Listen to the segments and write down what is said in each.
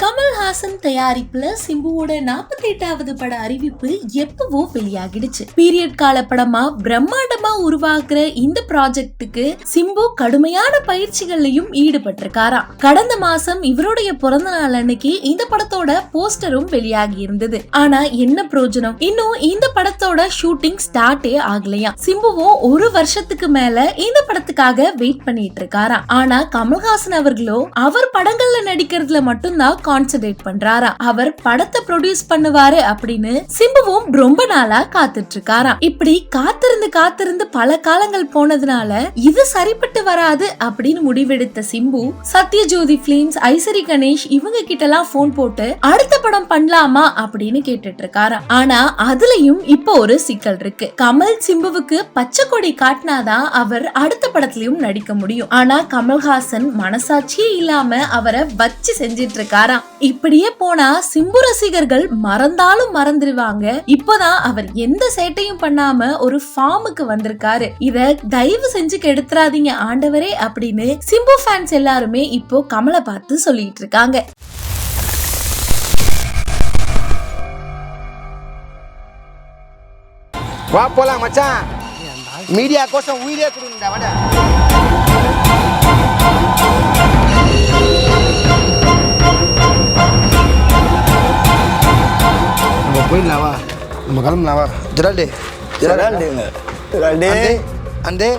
கமல்ஹாசன் தயாரிப்புல சிம்புவோட 48வது பட அறிவிப்பு எப்பவோ வெளியாகிடுச்சு. பீரியட் கால படமா பிரம்மாண்டமா உருவாக்குற இந்த ப்ராஜெக்டுக்கு சிம்பு கடுமையான பயிற்சிகள்லயும் ஈடுபட்டிருக்காராம். கடந்த மாசம் இவருடைய பிறந்த நாள் அன்னைக்கு இந்த படத்தோட போஸ்டரும் வெளியாகி இருந்தது. ஆனா என்ன பிரயோஜனம், இன்னும் இந்த படத்தோட ஷூட்டிங் ஸ்டார்டே ஆகலையா. சிம்புவும் ஒரு வருஷத்துக்கு மேல இந்த படத்துக்காக வெயிட் பண்ணிட்டு இருக்காராம். ஆனா கமல்ஹாசன் அவர்களோ அவர் படங்கள்ல நடிக்கிறதுல மட்டும்தான் கான்சென்ட்ரேட் பண்றாரா. அவர் படத்தை ப்ரொடியூஸ் பண்ணுவாரு அப்படின்னு சிம்புவும் ரொம்ப நாளா காத்துட்டு இருக்காராம். இப்படி காத்திருந்து பல காலங்கள் போனதுனால இது சரிப்பட்டு வராது அப்படின்னு முடிவெடுத்த சிம்பு சத்யஜோதி பிலிம்ஸ், ஐசரி கணேஷ் இவங்க கிட்ட எல்லாம் போன் போட்டு அடுத்த படம் பண்ணலாமா அப்படின்னு கேட்டுட்டு இருக்காராம். ஆனா அதுலயும் இப்ப ஒரு சிக்கல் இருக்கு. கமல் சிம்புவுக்கு பச்சை கொடி காட்டினாதான் அவர் அடுத்த படத்திலயும் நடிக்க முடியும். ஆனா கமல்ஹாசன் மனசாட்சியே இல்லாம அவரை வச்சு செஞ்சிட்டு இருக்காராம். இப்படியே போனா சிம்பு ரசிகர்கள் மறந்தாலும் மறந்துடுவாங்க. இப்பதான் அவர் எந்த சேட்டையும் பண்ணாம ஒரு ஃபார்முக்கு வந்திருக்காரு. இத தயவு செஞ்சு கெடுத்துறாதீங்க ஆண்டவரே அப்படின்னு சிம்பு ஃபேன்ஸ் எல்லாருமே இப்போ கமலை பார்த்து சொல்லிட்டு இருக்காங்க. வா போலாம் மச்சான், மீடியா கோசம் உயிரே கொடுங்கடா. வாடா நம்ம போயிடலாம், வா நம்ம கிளம்பலாம். வா ஜெரால்டு ஜெரால்டுங்க ஜெரால்டு அண்டே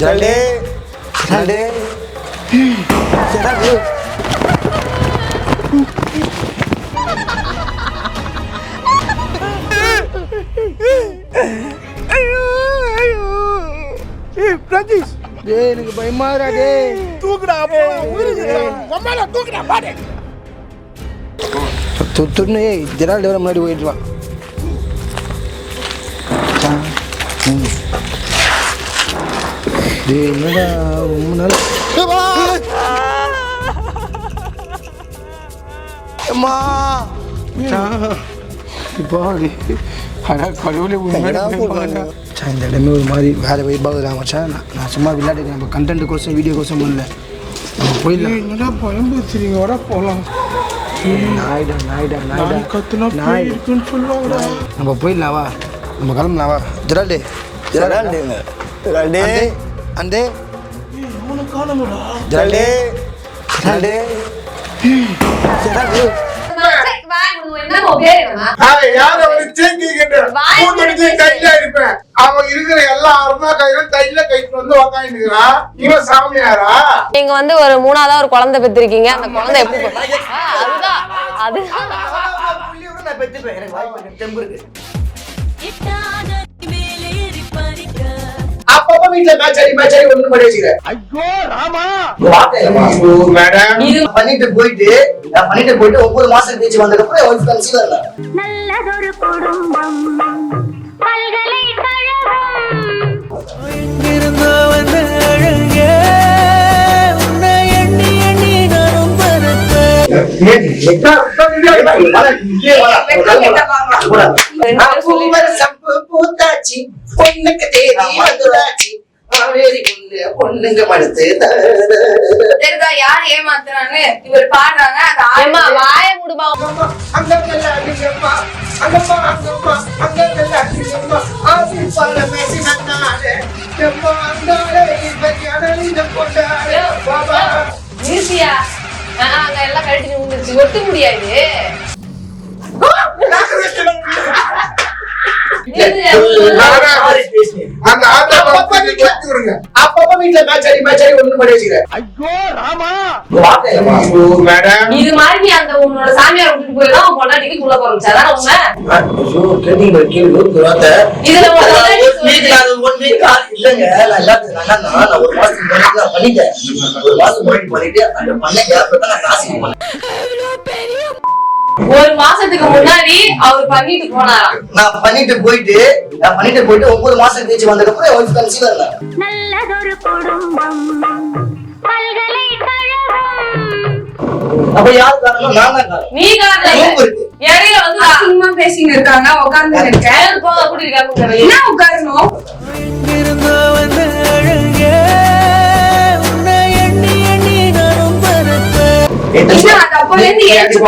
ஜெரால்டு ஜெரால்டு ஜெரால்டு எனக்கு பயமாடா. தூக்குடா தூக்குடா பாடு துத்துன்னு ஜெரால்டு வர முன்னாடி போயிட்டுருவான். என்னடா ரொம்ப நாள் அம்மா இப்போ கடவுளே இந்த இடமே ஒரு மாதிரி வேறு வைப்பாகுதா மச்சான். நான் சும்மா விளையாட்டு நம்ம கண்டென்ட் கோசம் வீடியோ கோசம் பண்ணல. நம்ம போயிடலாம். என்னடா பயன்படுத்துறீங்க, வர போகலாம். நாயிடா நாயிடா நாயிடா நாய் இருக்குன்னு சொல்லுவாங்கடா. நம்ம போயிடலாம், வா நம்ம கிளம்பலாம். வா ஜெரால்டு ஜெரால்டுங்க ஜெரால்டு அண்டே ஜெரால்டு ஜெரால்டு ஜெரால்டு நீங்க வந்து ஒரு மூணாவதா ஒரு குழந்தை பெற்றிருக்கீங்க. அந்த குழந்தை எப்படி அப்பப்ப வீட்டுல மேட்ச் ஒண்ணு பண்ணி வச்சுக்கிறேன். ஐயோ ராமா மேடம் பண்ணிட்டு போயிட்டு 9 மாசம் கழிச்சு வந்ததுக்கு ஒய்ஃப் கன்சீவ் ஆகல. நல்லதொரு குடும்பம் பல்கலைக்கழகம் இருந்தவன் அழகே உன்னை எண்ணி எண்ணி நானும் பறக்க பூத்தாச்சி பொண்ணுக்கு தேடி வந்துராச்சி பொண்ணுங்க மடுத்து யார் ஏமாத்துறான்னு இவர் பாடுறாங்க. வாய முடுமா அங்க எல்லாம் கழட்டி விழுந்துருச்சு, ஒட்ட முடியாது. அப்பப்ப வீட்டுல மேட்ச் ஒண்ணு பண்ணி வச்சுக்கிறேன். ஐயோ ராமா மேடம் இது மாதிரி அந்த உன்னோட சாமியார் விட்டுட்டு போயிடலாம். உன் பொண்டாட்டிக்கு உள்ள போறச்சாதான் உண்மை. இதுல இல்லங்க நான் ஒரு மாசம் பண்ணிட்டேன். ஒரு மாசம் பண்ணிட்டு அந்த பண்ண நான் காசு ஒரு மாசத்துக்கு முன்னாடி அவர் பண்ணிட்டு போனாராம். நான் பண்ணிட்டு போயிட்டு 9 மாசம் கழிச்சு வந்ததுக்கு ஒய்ஃப் கன்சீவ் ஆகல. நல்லதொரு குடும்பம் பல்கலைக்கழகம். அப்ப யார் காரணம்? நான் தான் காரணம். நீ காரணம். இடையில வந்து அசிங்கமா பேசிட்டு இருக்காங்க. உட்கார்ந்து இருக்கேன். போக கூட்டி இருக்காங்க. என்ன உட்காரணும்? என்ன அது அப்போல இருந்து ஏஞ்சு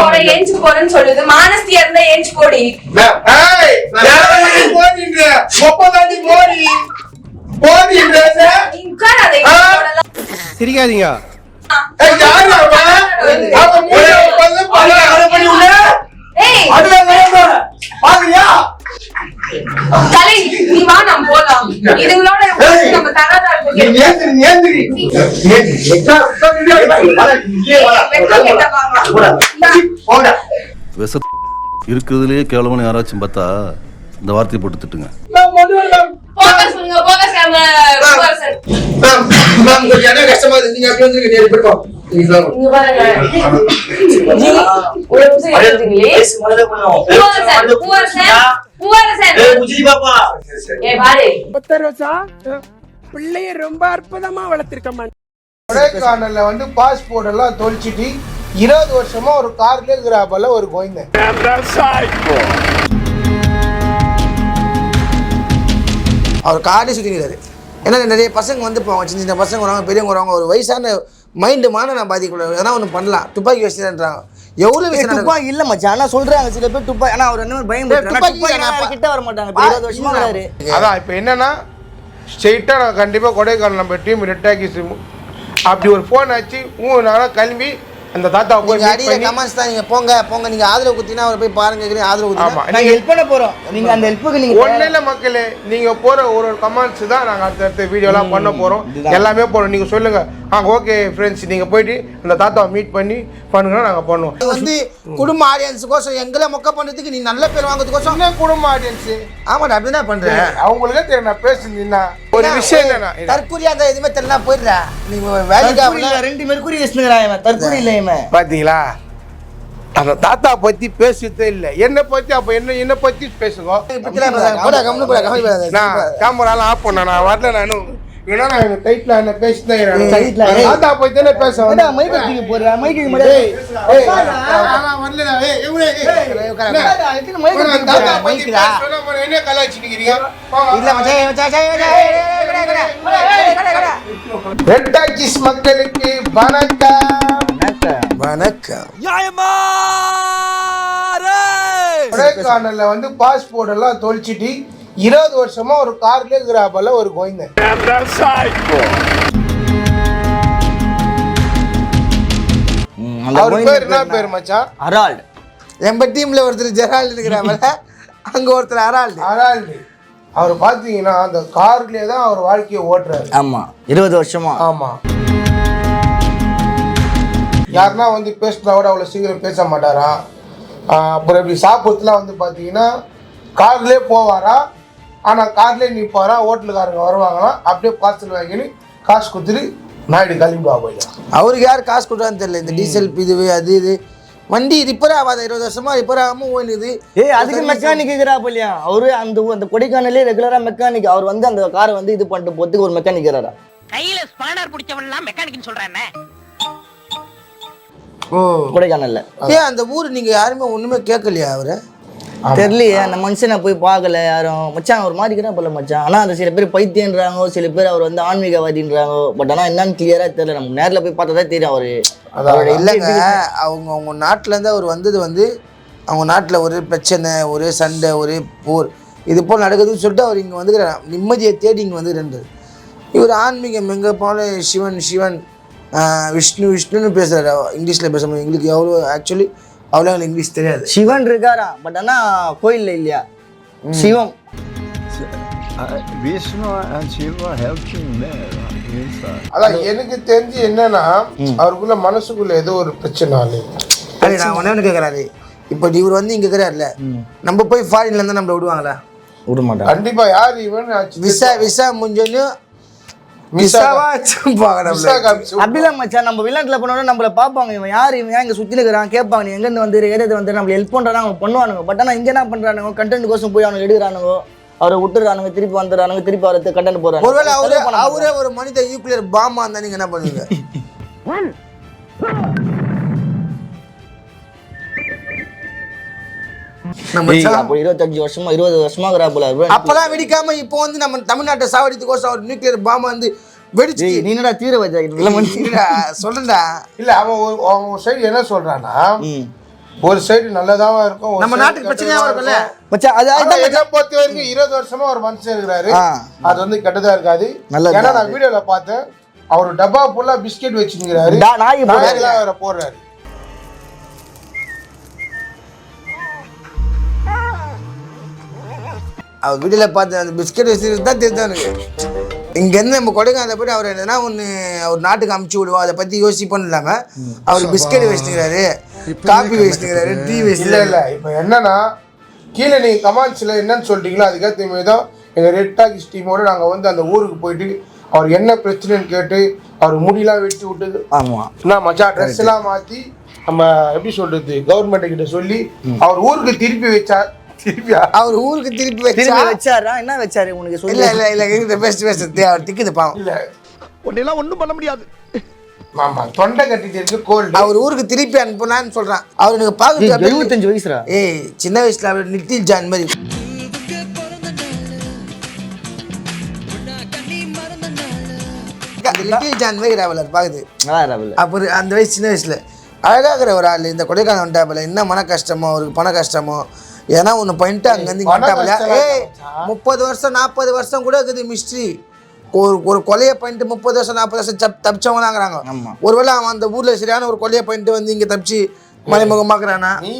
போறேன்னு சொல்லுது. மானஸ்தியா இருந்தா ஏஞ்சு போடி. சிரிக்காதீங்க. கலை நீ வா நம்ம போலாம். இதுங்களோட நம்ம தராதா இருக்கிறதுலயே கேவலமான யாராச்சும் பார்த்தா இந்த வார்த்தையை போட்டு திட்டுங்க. கஷ்டமா இருக்கு. நீங்க அப்படி வந்து பிள்ளைய ரொம்ப அற்புதமா வளர்த்திருக்க. கொடைக்கானல்ல வந்து பாஸ்போர்ட் எல்லாம் தொலைச்சிட்டு 20 வருஷமா ஒரு கார்ல இருக்கிறாப்பல ஒரு கோயிந்த. அவர் கார்டே சுத்திக்கிறாரு. ஏன்னா நிறைய பசங்க வந்து போவாங்க, சின்ன சின்ன பசங்க வருவாங்க, பெரியவங்க வருவாங்க. ஒரு வயசான மைண்டு நான் பாதிக்கக்கூடாது. எதனா ஒன்று பண்ணலாம். துப்பாக்கி வச்சுன்றாங்க. எவ்வளவு விஷயம் துப்பாக்கி இல்ல மச்சான். ஆனா சொல்றாங்க சில பேர் துப்பாக்கி. ஆனா அவர் என்ன பயம் கிட்ட வர மாட்டாங்க. 20 வருஷமா வராரு. அதான் இப்போ என்னன்னா ஸ்ட்ரெயிட்டாக நான் கண்டிப்பாக கொடைக்கானல் நம்ம டீம் ரெட்டாக்கி அப்படி ஒரு ஃபோன் ஆச்சு நான் கிளம்பி அந்த தாத்தா போய் அடிக்கிற கமெண்ட்ஸ் தான். நீங்கள் போங்க போங்க, நீங்கள் ஆதரவு குத்தினா அவரை போய் பாருங்க, ஆதரவு குத்தினா நாங்கள் ஹெல்ப் பண்ண போகிறோம். நீங்கள் அந்த ஹெல்ப்புக்கு நீங்கள் ஒன்றும் இல்லை மக்களே, நீங்கள் போகிற ஒரு கமெண்ட்ஸ் தான் நாங்கள் அடுத்தடுத்த வீடியோலாம் பண்ண போகிறோம். எல்லாமே போகிறோம். நீங்கள் சொல்லுங்கள், ஓகே ஃப்ரெண்ட்ஸ், நீங்கள் போயிட்டு அந்த தாத்தாவை மீட் பண்ணி பண்ணுங்கன்னா நாங்கள் பண்ணுவோம். வந்து குடும்ப ஆடியன்ஸுக்கோசம் எங்களை மொக்க பண்ணுறதுக்கு நீ நல்ல பேர் வாங்குறதுக்கோசம் குடும்ப ஆடியன்ஸு. ஆமாடா, அப்படி தான் பண்ணுறேன். அவங்களுக்கே தெரியும் நான் பேசுனீங்கன்னா ஒரு விஷயம் இல்லைண்ணா. தற்கூரியா இருந்தால் எதுவுமே தெரியல போயிடுறா. நீங்கள் வேலைக்காக 2 மெர்க்குரி வச்சுக்கிறான். தற்கூரி இல்லை பாத்தீங்களா? அந்த தாத்தா பத்தி பேசுறதே இல்ல. என்ன பத்தி அப்ப என்ன பத்தி பேசுங்க. கேமராலாம் ஆஃப் பண்ண நான் வரல. நானும் டைட்ல என்ன பேசினேன். தாத்தா பத்தி தானே பேச என்ன கலாச்சிக்கிறீங்க? ரெட்டாக்கிஸ் மக்களுக்கு வணக்கம். கொடைக்கானல்ல வந்து பாஸ்போர்ட் எல்லாம் தொலைச்சிட்டு 20 வருஷமா ஒரு கார்ல இருக்கிறாப்பல ஒரு கோயிந்த. அவர் பேர் என்ன பேர் மச்சான்? ஹரால்ட். நம்ம டீம்ல ஒருத்தர் ஜெரால்டு இருக்கிறாப்பல, அங்க ஒருத்தர் ஹரால்டு. அவர் பாத்தீங்கன்னா அந்த கார்லயே தான் அவர் வாழ்க்கையை ஓட்டுறாரு. ஆமா, 20 வருஷமா. ஆமா, யாருன்னா வந்து பேசினா கூட அவ்வளோ சீக்கிரம் பேச மாட்டாரா. அப்புறம் இப்படி சாப்பிட்றதுலாம் வந்து பார்த்தீங்கன்னா கார்லேயே போவாரா, ஆனால் கார்லேயே நிற்பாரா. ஹோட்டலுக்காரங்க வருவாங்களாம், அப்படியே பார்சல் வாங்கின்னு காசு கொடுத்துட்டு நாயுடு கிளம்பிடுவா போயிடலாம். அவருக்கு யார் காசு கொடுறான்னு தெரியல. இந்த டீசல் இது அது இது வண்டி ரிப்பேர் ஆகாத 20 வருஷமா ரிப்பேர் ஆகாம ஓடுது. அதுக்கு மெக்கானிக் இருக்கிறாப்ப இல்லையா? அவரு அந்த கொடைக்கானலே ரெகுலரா மெக்கானிக். அவர் வந்து அந்த காரை வந்து இது பண்ணிட்டு போறதுக்கு ஒரு மெக்கானிக் இருக்கிறாரா. கையில ஸ்பானர் பிடிச்சவன்லாம் மெக்கானிக்னு சொல்றேன். கொடைக்கானல்ல ஏன் அந்த ஊர் நீங்க யாருமே ஒண்ணுமே கேட்கலையா? அவரை தெரியலையே, அந்த மனுஷனை போய் பார்க்கல யாரும். மச்சான் ஒரு மாதிரி போல மச்சான். ஆனா அந்த சில பேர் பைத்தியன்றாங்க, சில பேர் அவர் வந்து ஆன்மீகவாதின்றாங்க. பட் ஆனா என்னன்னு கிளியரா தெரியல. நம்ம நேர்ல போய் பார்த்தா தான் தெரியும் அவரு. அவரோட இல்லைங்க, அவங்க நாட்டுல இருந்து அவர் வந்தது வந்து அவங்க நாட்டுல ஒரே பிரச்சனை, ஒரே சண்டை, ஒரே போர், இது போல் நடக்குதுன்னு சொல்லிட்டு அவர் இங்க வந்து நிம்மதியை தேடி இங்க வந்து இவர் ஆன்மீகம் எங்க போன சிவன் விஷ்ணுன்னு பேசுறாரு. இங்கிலீஷ்ல பேசும்போது எங்களுக்கு ஆக்சுவலி அவ்வளோ இங்கிலீஷ் தெரியாது. சிவன் இருக்காரா, பட் ஆனா கோயில்ல இல்லையா சிவம். அதான் எனக்கு தெரிஞ்சு என்னன்னா அவருக்குள்ள மனசுக்குள்ள ஏதோ ஒரு பிரச்சனை. நான் ஒன்னு கேட்கறாரு, இப்போ இவர் வந்து இங்க இருக்கிறாருல, நம்ம போய் ஃபாரின்ல இருந்தா நம்மள விடுவாங்களா? விட மாட்டாங்க கண்டிப்பா. யார் இவன் விசா முடிஞ்சோன்னு அப்படிலாம் மச்சான். நம்ம வெளிநாட்டுல போனோட நம்மள பாப்பாங்க, இவன் யாரு, இவன் இங்க சுத்தி இருக்கிறான் கேட்பாங்க, நீ எங்க இருந்து வந்து எதாவது வந்து நம்ம ஹெல்ப் பண்றாங்க, அவங்க பண்ணுவானுங்க. பட் ஆனா இங்க என்ன பண்றானுங்க, கண்டென்ட் கோசம் போய் அவனுக்கு எடுக்கிறானுங்க, அவரை விட்டுறானுங்க, திருப்பி வந்துடுறானுங்க, திருப்பி அவரை கண்டென்ட் போறாங்க. ஒருவேளை அவரே ஒரு மனித நியூக்ளியர் பாம்பா இருந்தா நீங்க என்ன பண்ணுவீங்க? அப்போ 25 வருஷமா 20 வருஷமா போல. அப்பெல்லாம் வெடிக்காம இப்போ வந்து நம்ம தமிழ்நாட்டை சாவடித்துக்கோசம் அவர் நியூக்ளியர் பாம்பா வந்து வெடிச்சு நீ என்னடா தீர வச்சாக்கிட்டு இல்லை இல்லடா, சொல்றேன்டா. இல்ல அவன் ஒரு சைடு என்ன சொல்றான்னா ஒரு சைடு நல்லதாவா இருக்கும், நம்ம நாட்டுக்கு பிரச்சனையாவும் இருக்கும்ல மச்சான் அது என்ன பொறுத்த வரைக்கும் 20 வருஷமா ஒரு மனுஷன் இருக்கிறாரு, அது வந்து கெட்டதா இருக்காது. நல்லது. ஏன்னா நான் வீடியோல பார்த்தேன், அவர் டப்பா ஃபுல்லா பிஸ்கெட் வச்சுக்கிறாரு, நாய் நாயெல்லாம் வேற போடுறாரு. அவர் வீட்டில் பார்த்து அந்த பிஸ்கெட் வச்சுருக்கு தான் தெரிஞ்சு எனக்கு. இங்கேருந்து நம்ம கொடைக்கானல போய்ட்டு அவர் என்னன்னா ஒன்று அவர் நாட்டுக்கு அமுச்சு விடுவோம், அதை பற்றி யோசிப்போன்னு இல்லாமல் அவர் பிஸ்கெட் வச்சுக்கிறாரு, காபி வச்சுக்கிறாரு, டீ வச்சு. இல்ல இப்போ என்னன்னா கீழே நீங்க கமெண்ட்ஸ்ல என்னன்னு சொல்றீங்களோ அதுக்கேற்ற மாதிரி தான் எங்க ரெட் டாக்ஸ் டீமோட நாங்க வந்து அந்த ஊருக்கு போயிட்டு அவர் என்ன பிரச்சனைன்னு கேட்டு அவர் முடியெல்லாம் வெட்டி விட்டு நான் மச்சான் ட்ரெஸ் எல்லாம் மாற்றி நம்ம எப்படி சொல்றது கவர்மெண்ட் கிட்ட சொல்லி அவர் ஊருக்கு திருப்பி வச்சார். அவர் ஊருக்கு திருப்பி வச்சாரா? என்ன வச்சாரு உனக்கு சொல்லு. இல்லை பேசுறது அவர் திக்குது பாவம். இல்ல உன்னெல்லாம் ஒண்ணும் பண்ண முடியாது. ஆமா தொண்டை கட்டிட்டு இருக்கு கோல்டு. அவர் ஊருக்கு திருப்பி அனுப்புனான்னு சொல்றான். அவர் எனக்கு பார்க்க 75 வயசுரா. ஏய் சின்ன வயசுல அவர் நித்தில் ஜான் மாதிரி லிட்டில் ஜான் மாதிரி ராவலர் பாக்குது. அப்புறம் அந்த வயசு சின்ன வயசுல அழகாகிற ஒரு ஆள் இந்த கொடைக்கானல் வந்துட்டாப்புல, என்ன மன கஷ்டமோ அவருக்கு பண கஷ்டமோ ஏன்னா ஒன்று பண்ணிட்டு அங்கேருந்து வந்துட்டாப்புல. 30 வருஷம் 40 வருஷம் கூட இருக்குது மிஸ்ட்ரி. ஒரு கொலையை பண்ணிட்டு 30 வருஷம் 40 வருஷம் தப்பிச்சவங்களாங்கிறாங்க. ஒருவேளை அவன் அந்த ஊர்ல சரியான ஒரு கொலையை பண்ணிட்டு வந்து இங்க தப்பிச்சு மறைமுகமாக்குறானா? நீ